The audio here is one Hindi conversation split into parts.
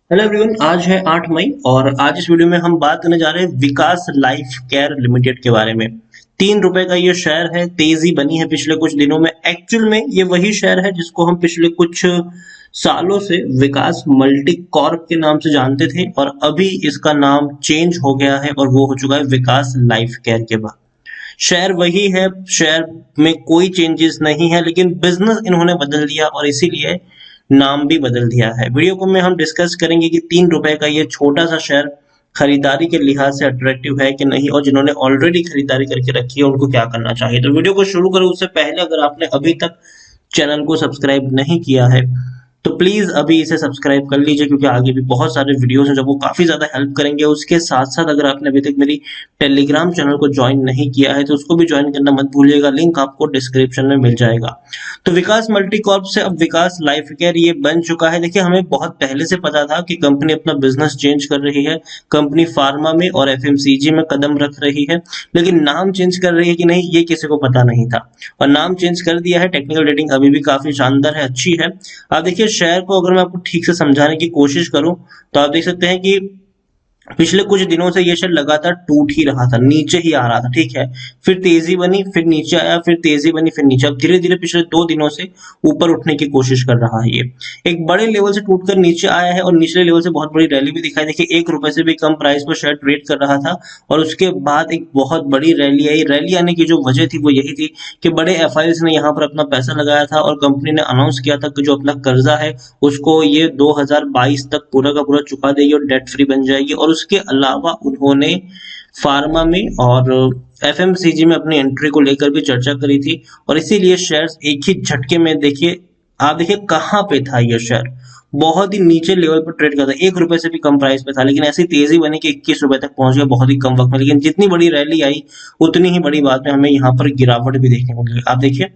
हेलो एवरीवन, आज है 8 मई और आज इस वीडियो में हम बात करने जा रहे हैं विकास लाइफ केयर लिमिटेड के बारे में। 3 रुपए का ये शेयर है, तेजी बनी है पिछले कुछ दिनों में। एक्चुअल में ये वही शेयर है जिसको हम पिछले कुछ सालों से विकास मल्टी कॉर्प के नाम से जानते थे और अभी इसका नाम चेंज हो गया है और वो हो चुका है विकास लाइफ केयर के बाद। शेयर वही है, शेयर में कोई चेंजेस नहीं है, लेकिन बिजनेस इन्होंने बदल दिया और इसीलिए नाम भी बदल दिया है। वीडियो को में हम डिस्कस करेंगे कि 3 रुपए का ये छोटा सा शेयर खरीदारी के लिहाज से अट्रैक्टिव है कि नहीं, और जिन्होंने ऑलरेडी खरीदारी करके रखी है उनको क्या करना चाहिए। तो वीडियो को शुरू करें उससे पहले अगर आपने अभी तक चैनल को सब्सक्राइब नहीं किया है तो प्लीज अभी इसे सब्सक्राइब कर लीजिए, क्योंकि आगे भी बहुत सारे वीडियोस हैं जो वो काफी ज्यादा हेल्प करेंगे। उसके साथ साथ अगर आपने अभी तक मेरी टेलीग्राम चैनल को ज्वाइन नहीं किया है तो उसको भी ज्वाइन करना मत भूलिएगा, लिंक आपको डिस्क्रिप्शन में मिल जाएगा। तो विकास मल्टी कॉर्प से अब विकास लाइफ केयर ये बन चुका है। देखिए, हमें बहुत पहले से पता था कि कंपनी अपना बिजनेस चेंज कर रही है, कंपनी फार्मा में और एफएमसीजी में कदम रख रही है, लेकिन नाम चेंज कर रही है कि नहीं ये किसी को पता नहीं था और नाम चेंज कर दिया है। टेक्निकल रेटिंग अभी भी काफी शानदार है, अच्छी है। आप देखिए, शेयर को अगर मैं आपको ठीक से समझाने की कोशिश करूं तो आप देख सकते हैं कि पिछले कुछ दिनों से ये शेयर लगातार टूट ही रहा था, नीचे ही आ रहा था, ठीक है। फिर तेजी बनी, फिर नीचे आया, फिर तेजी बनी, फिर नीचे। अब धीरे धीरे पिछले 2 दिनों से ऊपर उठने की कोशिश कर रहा है। ये एक बड़े लेवल से टूटकर नीचे आया है और निचले लेवल से बहुत बड़ी रैली भी दिखाई। देखिए, 1 रुपए से भी कम प्राइस पर शेयर ट्रेड कर रहा था और उसके बाद एक बहुत बड़ी रैली आई। रैली आने की जो वजह थी वो यही थी कि बड़े एफआईज ने यहाँ पर अपना पैसा लगाया था और कंपनी ने अनाउंस किया था कि जो अपना कर्जा है उसको ये 2022 तक पूरा का पूरा चुका देगी और डेट फ्री बन जाएगी। और उसके अलावा उन्होंने फार्मा में और एफएमसीजी में अपनी एंट्री को लेकर भी चर्चा करी थी और इसीलिए शेयर्स एक ही झटके में, देखिए आप देखिए कहां पे था ये शेयर, बहुत ही नीचे लेवल पर ट्रेड करता है। 1 रुपए से भी कम प्राइस पे था, लेकिन ऐसी तेजी बनी कि 21 रुपए तक पहुंच गया बहुत ही कम वक्त में। लेकिन जितनी बड़ी रैली आई उतनी ही बड़ी बात में हमें यहाँ पर गिरावट भी देखने को मिली। आप देखिए,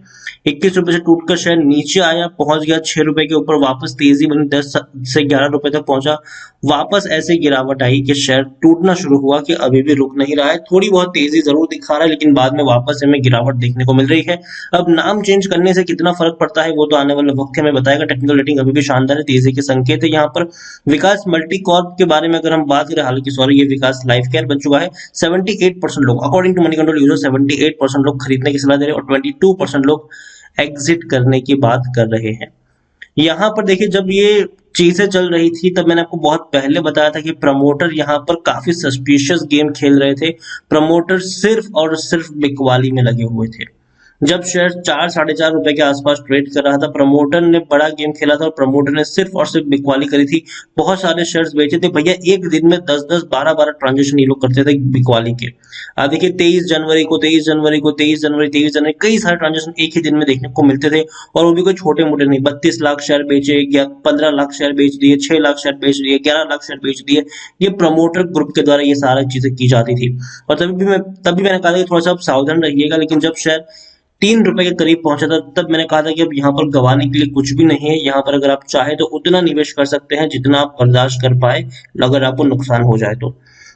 21 रुपए से टूटकर शेयर नीचे आया, पहुंच गया 6 रुपए के ऊपर, वापस तेजी बनी, 10 से 11 रुपए तक पहुंचा, वापस ऐसे गिरावट आई कि शेयर टूटना शुरू हुआ कि अभी भी रुक नहीं रहा है। थोड़ी बहुत तेजी जरूर दिखा रहा है लेकिन बाद में वापस हमें गिरावट देखने को मिल रही है। अब नाम चेंज करने से कितना फर्क पड़ता है वो तो आने वाले वक्त हमें बताएगा। टेक्निकल रेटिंग अभी भी शानदार है, तेजी के संकेत है यहाँ पर। विकास मल्टी कॉर्प के बारे में अगर हम बात करें, हालांकि सॉरी ये विकास लाइफ केयर बन चुका है। 78% लोग, according to Moneycontrol user, 78% लोग खरीदने की सलाह दे रहे हैं और 22% लोग एग्जिट करने की बात कर रहे हैं। यहाँ पर देखिए, जब ये चीजें चल रही थी तब मैंने आपको बहुत पहले बताया था कि प्रमोटर यहाँ पर काफी सस्पिशियस गेम खेल रहे थे। प्रमोटर सिर्फ और सिर्फ बिकवाली में लगे हुए थे। जब शेयर 4-4.5 रुपए के आसपास ट्रेड कर रहा था, प्रमोटर ने बड़ा गेम खेला था और प्रमोटर ने सिर्फ और सिर्फ बिकवाली करी थी। बहुत सारे शेयर्स बेचे थे भैया, एक दिन में 10-10, 12-12 ट्रांजेक्शन ये लोग करते थे बिकवाली के। आप देखिए, 23 जनवरी को, 23 जनवरी को, 23 जनवरी, 23 जनवरी, कई सारे ट्रांजेक्शन एक ही दिन में देखने को मिलते थे और वो भी कोई छोटे मोटे नहीं। 32 लाख शेयर बेचे, 15 लाख शेयर बेच दिए, 6 लाख शेयर बेच दिए, 11 लाख शेयर बेच दिए। ये प्रमोटर ग्रुप के द्वारा ये सारी चीजें की जाती थी और तभी मैंने कहा था कि थोड़ा सा आप सावधान रहिएगा। लेकिन जब शेयर 3 रुपए के करीब पहुंचा था तब मैंने कहा था कि अब यहाँ पर गंवाने के लिए कुछ भी नहीं है। यहाँ पर अगर आप चाहे तो उतना निवेश कर सकते हैं जितना आप बर्दाश्त कर पाए, अगर आपको नुकसान हो जाए तो।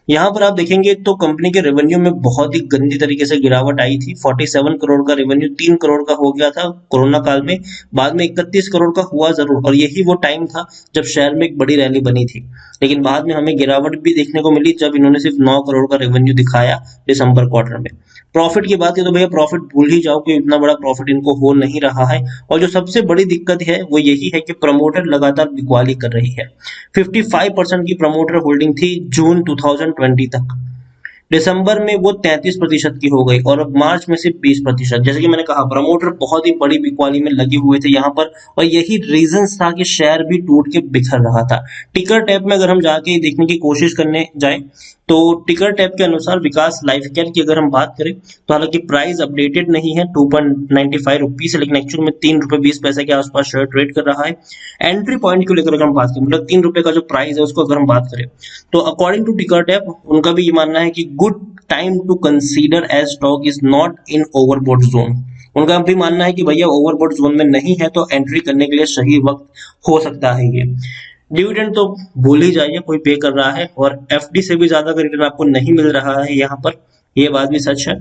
यहाँ पर आप देखेंगे तो कंपनी के रेवेन्यू में बहुत ही गंदी तरीके से गिरावट आई थी। 47 करोड़ का रेवेन्यू 3 करोड़ का हो गया था कोरोना काल में, बाद में 31 करोड़ का हुआ जरूर और यही वो टाइम था जब शेयर में एक बड़ी रैली बनी थी। लेकिन बाद में हमें गिरावट भी देखने को मिली जब इन्होंने सिर्फ 9 करोड़ का रेवेन्यू दिखाया दिसंबर क्वार्टर में। प्रॉफिट की बात की तो भैया प्रॉफिट भूल ही जाओ कि इतना बड़ा प्रॉफिट इनको हो नहीं रहा है। और जो सबसे बड़ी दिक्कत है वो यही है कि प्रमोटर लगातार बिकवाली कर रही है। 55% की प्रमोटर होल्डिंग थी जून 2020 तक, दिसंबर में वो 33% की हो गई और अब मार्च में सिर्फ 20%। जैसे कि मैंने कहा, प्रमोटर बहुत ही बड़ी बिकवाली में लगे हुए थे यहाँ पर और यही रीजन था कि शेयर भी टूट के बिखर रहा था। टिकर टैब में अगर हम जाके देखने की कोशिश करने जाए तो टिकर टैब के अनुसार विकास लाइफ केयर की अगर हम बात करें तो हालांकि प्राइस अपडेटेड नहीं है, 2.95 रुपीज है, लेकिन एक्चुअल में 3 रुपए 20 पैसे के आसपास शेयर ट्रेड कर रहा है। एंट्री पॉइंट को लेकर अगर हम बात करें, मतलब 3 रुपए का जो प्राइस है उसको अगर हम बात करें तो अकॉर्डिंग टू टिकर टैब उनका भी ये मानना है कि good time to consider as stock is not in overbought zone. उनका भी मानना है कि भैया ओवरबॉट जोन में नहीं है तो एंट्री करने के लिए सही वक्त हो सकता है ये। डिविडेंड तो भूल ही जाइए, कोई पे कर रहा है और एफडी से भी ज्यादा का रिटर्न आपको नहीं मिल रहा है यहाँ पर, ये बात भी सच है।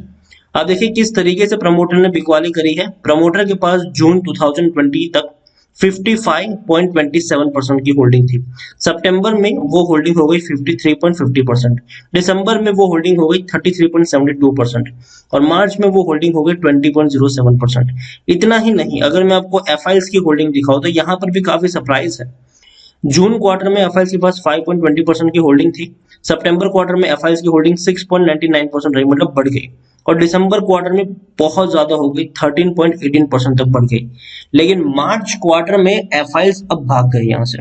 आप देखिए किस तरीके से प्रमोटर ने बिकवाली करी है। प्रमोटर के पास जून 2020 तक 55.27% की होल्डिंग थी। सितंबर में वो होल्डिंग हो गई 53.50%, दिसंबर में वो होल्डिंग हो गई 33.72% और मार्च में वो होल्डिंग हो गई 20.07%। इतना ही नहीं, अगर मैं आपको एफआईएल्स की होल्डिंग दिखाऊं तो यहाँ पर भी काफी सरप्राइज है। जून क्वार्टर में एफआईएल्स के पास 5.20% की होल्डिंग थी, सितंबर क्वार्टर में एफआईएल्स की होल्डिंग 6.99% रही, मतलब बढ़ गई, और दिसंबर क्वार्टर में बहुत ज्यादा हो गई, 13.18% तक बढ़ गई। लेकिन मार्च क्वार्टर में एफआईएल्स अब भाग गए यहाँ से।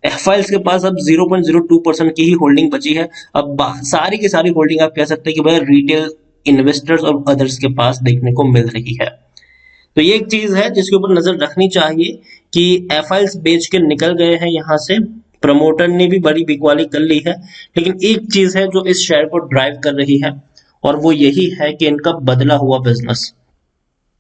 एफआईएल्स के पास अब 0.02% की ही होल्डिंग बची है। अब सारी की सारी होल्डिंग आप कह सकते हैं कि भाई रिटेल इन्वेस्टर्स और अदर्स के पास देखने को मिल रही है। तो ये एक चीज है जिसके ऊपर नजर रखनी चाहिए कि एफआईएल्स बेच के निकल गए हैं यहाँ से, प्रमोटर ने भी बड़ी बिकवाली कर ली है। लेकिन एक चीज है जो इस शेयर को ड्राइव कर रही है और वो यही है कि इनका बदला हुआ बिजनेस।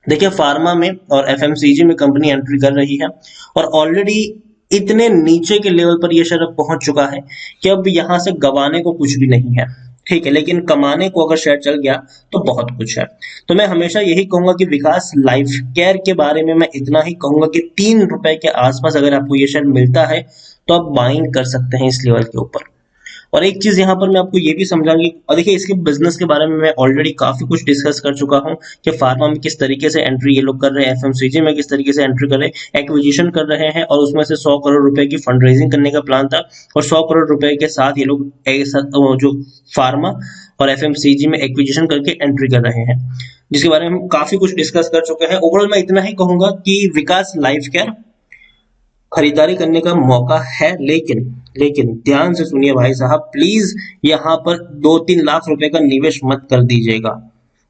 देखिए, फार्मा में और एफएमसीजी में कंपनी एंट्री कर रही है और ऑलरेडी इतने नीचे के लेवल पर यह शेयर अब पहुंच चुका है कि अब यहां से गंवाने को कुछ भी नहीं है, ठीक है। लेकिन कमाने को अगर शेयर चल गया तो बहुत कुछ है। तो मैं हमेशा यही कहूंगा कि विकास लाइफ केयर के बारे में मैं इतना ही कहूंगा कि 3 रुपए के आसपास अगर आपको ये शेयर मिलता है तो आप बाइंग कर सकते हैं इस लेवल के ऊपर। और एक चीज यहाँ पर मैं आपको ये भी समझाऊंगी, और देखिए इसके बिजनेस के बारे में मैं ऑलरेडी काफी कुछ डिस्कस कर चुका हूँ कि फार्मा में किस तरीके से एंट्री ये लोग कर रहे हैं, एफएमसीजी में किस तरीके से एंट्री कर रहे हैं, एक्विजिशन कर रहे हैं और उसमें से 100 करोड़ रुपए की फंड रेजिंग करने का प्लान था और 100 करोड़ रुपए के साथ ये लोग जो फार्मा और एफएमसीजी में एक्विजिशन करके एंट्री कर रहे हैं, जिसके बारे में हम काफी कुछ डिस्कस कर चुके हैं। ओवरऑल मैं इतना ही कहूंगा कि विकास लाइफ केयर खरीदारी करने का मौका है, लेकिन ध्यान से सुनिए भाई साहब, प्लीज यहाँ पर 2-3 लाख रुपए का निवेश मत कर दीजिएगा।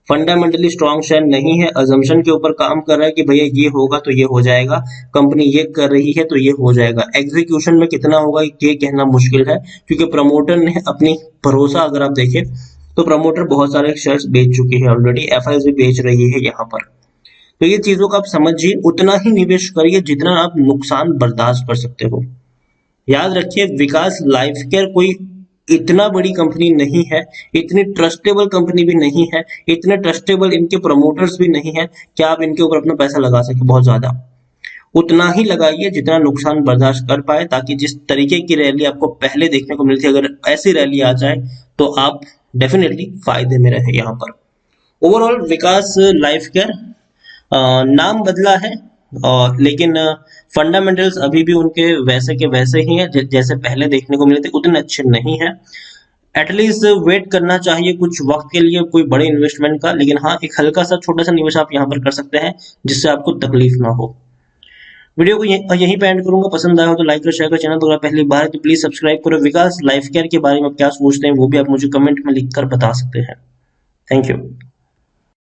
फंडामेंटली स्ट्रॉन्ग शेयर नहीं है, अजम्पशन के ऊपर काम कर रहा है कि भैया ये होगा तो ये हो जाएगा, कंपनी ये कर रही है तो ये हो जाएगा। एग्जीक्यूशन में कितना होगा ये कहना मुश्किल है, क्योंकि प्रमोटर ने अपनी भरोसा अगर आप देखें तो प्रमोटर बहुत सारे शेयर्स बेच चुकी है ऑलरेडी, एफआईएस भी बेच रही है यहाँ पर। तो ये चीजों का आप समझिए, उतना ही निवेश करिए जितना आप नुकसान बर्दाश्त कर सकते हो। याद रखिए, विकास लाइफ केयर कोई इतना बड़ी कंपनी नहीं है, इतनी ट्रस्टेबल कंपनी भी नहीं है, इतने ट्रस्टेबल इनके प्रमोटर्स भी नहीं है कि आप इनके ऊपर अपना पैसा लगा सके बहुत ज्यादा। उतना ही लगाइए जितना नुकसान बर्दाश्त कर पाए, ताकि जिस तरीके की रैली आपको पहले देखने को मिलती है, अगर ऐसी रैली आ जाए तो आप डेफिनेटली फायदे में रहे यहाँ पर। ओवरऑल विकास लाइफ केयर नाम बदला है और लेकिन फंडामेंटल्स अभी भी उनके वैसे के वैसे ही हैं, जैसे पहले देखने को मिले थे उतने अच्छे नहीं है। एटलीस्ट वेट करना चाहिए कुछ वक्त के लिए कोई बड़े इन्वेस्टमेंट का, लेकिन हाँ एक हल्का सा छोटा सा निवेश आप यहाँ पर कर सकते हैं जिससे आपको तकलीफ ना हो। वीडियो को यहीं पे एंड करूंगा। पसंद आया हो तो लाइक और शेयर कर, चैनल तो अगर पहली बार है तो प्लीज सब्सक्राइब करो। विकास लाइफ केयर के बारे में क्या सोचते हैं वो भी आप मुझे कमेंट में लिखकर बता सकते हैं। Thank you.